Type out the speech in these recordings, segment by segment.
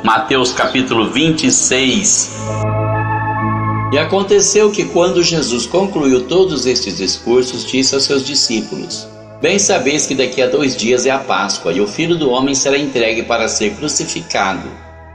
Mateus capítulo 26. E aconteceu que quando Jesus concluiu todos estes discursos, disse aos seus discípulos: Bem sabeis que daqui a 2 dias é a Páscoa, e o Filho do Homem será entregue para ser crucificado.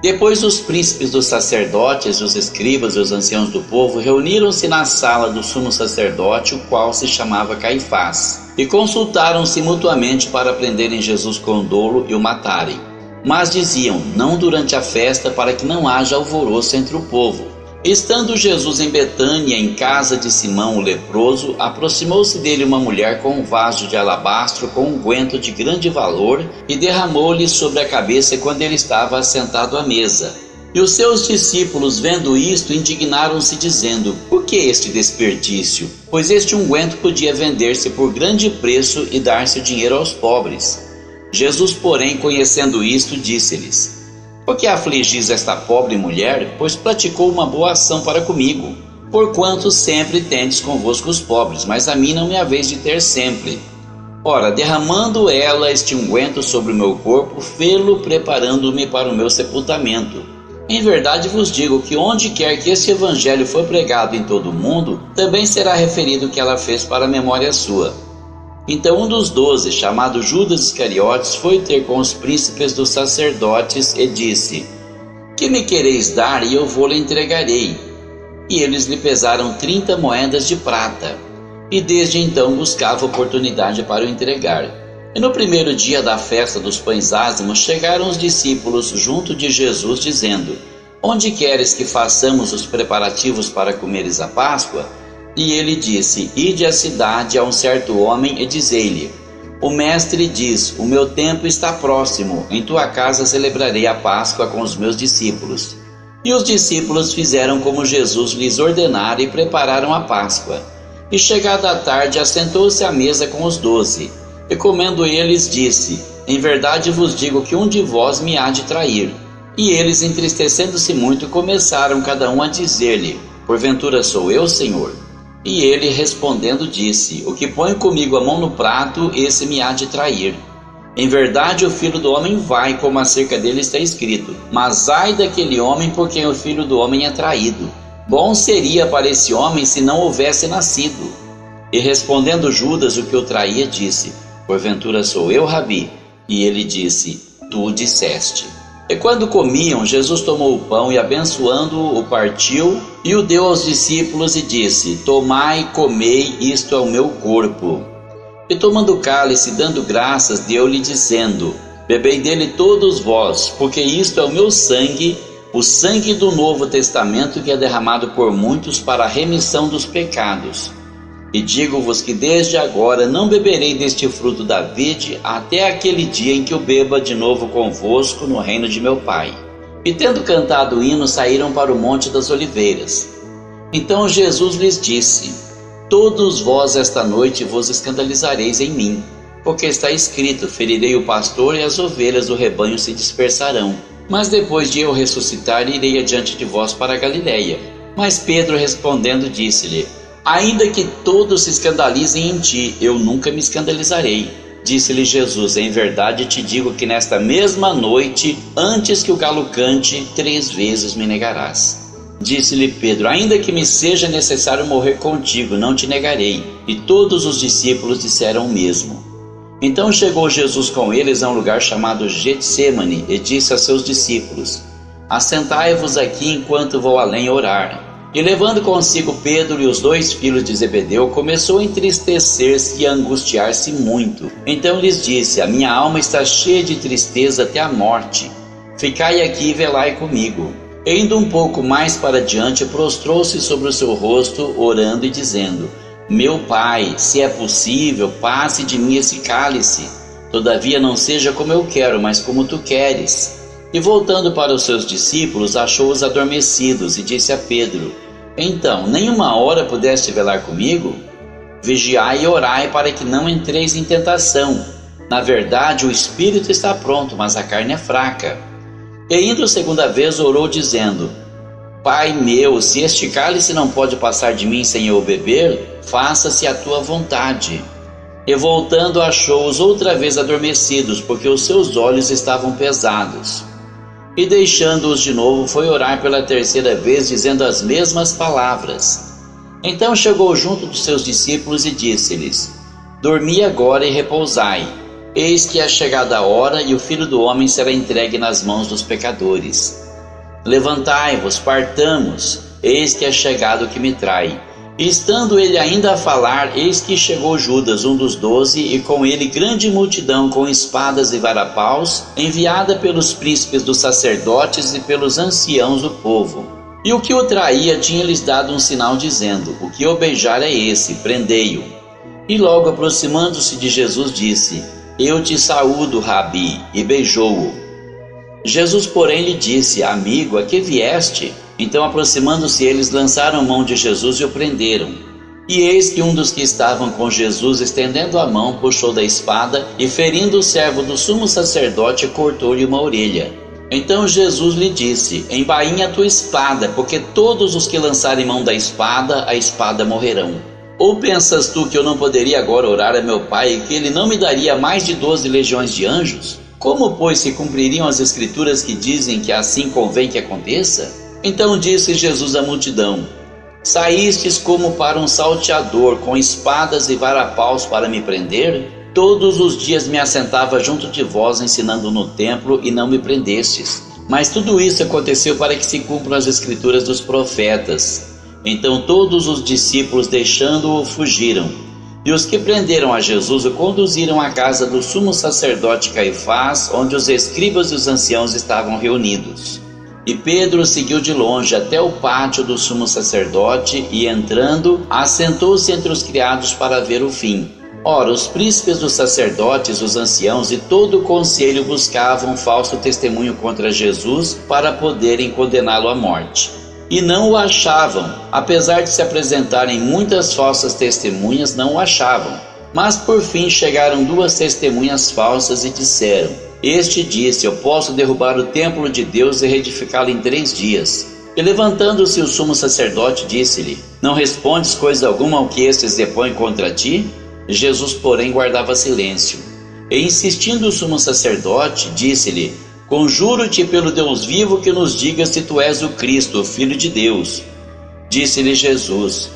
Depois os príncipes dos sacerdotes, os escribas e os anciãos do povo reuniram-se na sala do sumo sacerdote, o qual se chamava Caifás, e consultaram-se mutuamente para prenderem Jesus com dolo e o matarem. Mas diziam: não durante a festa, para que não haja alvoroço entre o povo. Estando Jesus em Betânia, em casa de Simão o leproso, aproximou-se dele uma mulher com um vaso de alabastro com unguento de grande valor e derramou-lhe sobre a cabeça quando ele estava assentado à mesa. E os seus discípulos, vendo isto, indignaram-se, dizendo: por que este desperdício? Pois este unguento podia vender-se por grande preço e dar-se o dinheiro aos pobres. Jesus, porém, conhecendo isto, disse-lhes: por que afligis esta pobre mulher? Pois praticou uma boa ação para comigo. Porquanto sempre tendes convosco os pobres, mas a mim não me haveis de ter sempre. Ora, derramando ela este unguento sobre o meu corpo, fê-lo preparando-me para o meu sepultamento. Em verdade vos digo que onde quer que este evangelho for pregado em todo o mundo, também será referido o que ela fez para a memória sua. Então um dos 12, chamado Judas Iscariotes, foi ter com os príncipes dos sacerdotes e disse: que me quereis dar e eu vou-lhe entregarei? E eles lhe pesaram 30 moedas de prata. E desde então buscava oportunidade para o entregar. E no primeiro dia da festa dos pães ázimos, chegaram os discípulos junto de Jesus, dizendo: onde queres que façamos os preparativos para comeres a Páscoa? E ele disse: ide à cidade a um certo homem e dizei-lhe: o mestre diz, o meu tempo está próximo, em tua casa celebrarei a Páscoa com os meus discípulos. E os discípulos fizeram como Jesus lhes ordenara e prepararam a Páscoa. E chegada a tarde, assentou-se à mesa com os 12. E comendo eles, disse: em verdade vos digo que um de vós me há de trair. E eles, entristecendo-se muito, começaram cada um a dizer-lhe: porventura sou eu, Senhor? E ele respondendo disse: o que põe comigo a mão no prato, esse me há de trair. Em verdade o Filho do Homem vai, como acerca dele está escrito, mas ai daquele homem por quem o Filho do Homem é traído. Bom seria para esse homem se não houvesse nascido. E respondendo Judas, o que o traía, disse: porventura sou eu, Rabi? E ele disse: tu o disseste. E quando comiam, Jesus tomou o pão e, abençoando-o, o partiu e o deu aos discípulos e disse: tomai, comei, isto é o meu corpo. E tomando o cálice, dando graças, deu-lhe dizendo: bebei dele todos vós, porque isto é o meu sangue, o sangue do Novo Testamento, que é derramado por muitos para a remissão dos pecados. E digo-vos que desde agora não beberei deste fruto da vide até aquele dia em que o beba de novo convosco no reino de meu Pai. E tendo cantado o hino, saíram para o Monte das Oliveiras. Então Jesus lhes disse: todos vós esta noite vos escandalizareis em mim, porque está escrito: ferirei o pastor e as ovelhas do rebanho se dispersarão. Mas depois de eu ressuscitar, irei adiante de vós para a Galiléia. Mas Pedro respondendo disse-lhe: ainda que todos se escandalizem em ti, eu nunca me escandalizarei. Disse-lhe Jesus: em verdade te digo que nesta mesma noite, antes que o galo cante, 3 vezes me negarás. Disse-lhe Pedro: ainda que me seja necessário morrer contigo, não te negarei. E todos os discípulos disseram o mesmo. Então chegou Jesus com eles a um lugar chamado Getsêmani e disse a seus discípulos: assentai-vos aqui enquanto vou além orar. E levando consigo Pedro e os 2 filhos de Zebedeu, começou a entristecer-se e a angustiar-se muito. Então lhes disse: a minha alma está cheia de tristeza até a morte. Ficai aqui e velai comigo. E indo um pouco mais para diante, prostrou-se sobre o seu rosto, orando e dizendo: meu Pai, se é possível, passe de mim esse cálice. Todavia não seja como eu quero, mas como tu queres. E voltando para os seus discípulos, achou-os adormecidos e disse a Pedro: então, nem uma hora pudeste velar comigo? Vigiai e orai para que não entreis em tentação. Na verdade, o espírito está pronto, mas a carne é fraca. E indo segunda vez, orou dizendo: Pai meu, se este cálice não pode passar de mim sem eu beber, faça-se a tua vontade. E voltando, achou-os outra vez adormecidos, porque os seus olhos estavam pesados. E deixando-os de novo, foi orar pela terceira vez, dizendo as mesmas palavras. Então chegou junto dos seus discípulos e disse-lhes: Dormi agora e repousai. Eis que é chegada a hora, e o Filho do Homem será entregue nas mãos dos pecadores. Levantai-vos, partamos, eis que é chegado o que me trai. E estando ele ainda a falar, eis que chegou Judas, um dos 12, e com ele grande multidão com espadas e varapaus, enviada pelos príncipes dos sacerdotes e pelos anciãos do povo. E o que o traía tinha-lhes dado um sinal, dizendo: O que eu beijar é esse, prendei-o. E logo aproximando-se de Jesus disse: Eu te saúdo, Rabi, e beijou-o. Jesus, porém, lhe disse: Amigo, a que vieste? Então, aproximando-se eles, lançaram mão de Jesus e o prenderam. E eis que um dos que estavam com Jesus, estendendo a mão, puxou da espada e, ferindo o servo do sumo sacerdote, cortou-lhe uma orelha. Então Jesus lhe disse: Embainha a tua espada, porque todos os que lançarem mão da espada, a espada morrerão. Ou pensas tu que eu não poderia agora orar a meu Pai e que ele não me daria mais de 12 legiões de anjos? Como, pois, se cumpririam as escrituras que dizem que assim convém que aconteça? Então disse Jesus à multidão: Saístes como para um salteador, com espadas e varapaus para me prender? Todos os dias me assentava junto de vós, ensinando no templo, e não me prendestes. Mas tudo isso aconteceu para que se cumpram as escrituras dos profetas. Então todos os discípulos, deixando-o, fugiram. E os que prenderam a Jesus o conduziram à casa do sumo sacerdote Caifás, onde os escribas e os anciãos estavam reunidos. E Pedro seguiu de longe até o pátio do sumo sacerdote e, entrando, assentou-se entre os criados para ver o fim. Ora, os príncipes dos sacerdotes, os anciãos e todo o conselho buscavam falso testemunho contra Jesus para poderem condená-lo à morte. E não o achavam, apesar de se apresentarem muitas falsas testemunhas, não o achavam. Mas por fim chegaram 2 testemunhas falsas e disseram: Este disse: Eu posso derrubar o templo de Deus e reedificá-lo em 3 dias. E levantando-se o sumo sacerdote, disse-lhe: Não respondes coisa alguma ao que estes depõem contra ti? Jesus, porém, guardava silêncio. E insistindo o sumo sacerdote, disse-lhe: Conjuro-te pelo Deus vivo que nos digas se tu és o Cristo, o Filho de Deus. Disse-lhe Jesus: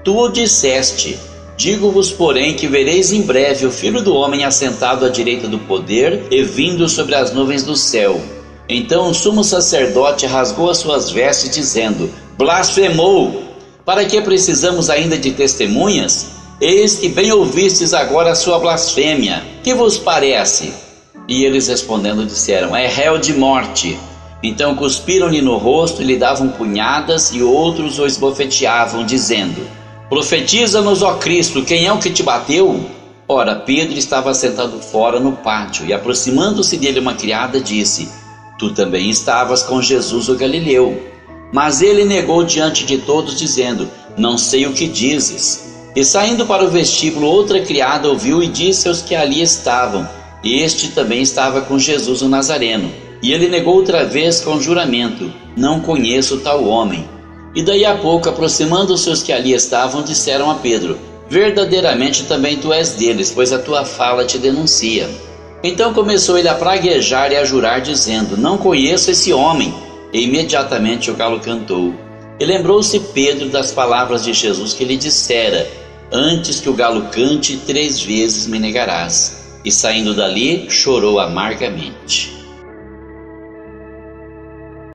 Tu o disseste. Digo-vos, porém, que vereis em breve o Filho do Homem assentado à direita do poder e vindo sobre as nuvens do céu. Então o sumo sacerdote rasgou as suas vestes, dizendo: Blasfemou! Para que precisamos ainda de testemunhas? Eis que bem ouvistes agora a sua blasfêmia. Que vos parece? E eles respondendo disseram: É réu de morte. Então cuspiram-lhe no rosto e lhe davam punhadas, e outros o esbofeteavam, dizendo: Profetiza-nos, ó Cristo, quem é o que te bateu? Ora, Pedro estava sentado fora no pátio, e aproximando-se dele uma criada, disse: Tu também estavas com Jesus o Galileu. Mas ele negou diante de todos, dizendo: Não sei o que dizes. E saindo para o vestíbulo, outra criada ouviu e disse aos que ali estavam: Este também estava com Jesus o Nazareno. E ele negou outra vez com juramento: Não conheço tal homem. E daí a pouco, aproximando-se os que ali estavam, disseram a Pedro: Verdadeiramente também tu és deles, pois a tua fala te denuncia. Então começou ele a praguejar e a jurar, dizendo: Não conheço esse homem. E imediatamente o galo cantou. E lembrou-se Pedro das palavras de Jesus que lhe dissera: Antes que o galo cante, 3 vezes me negarás. E saindo dali, chorou amargamente.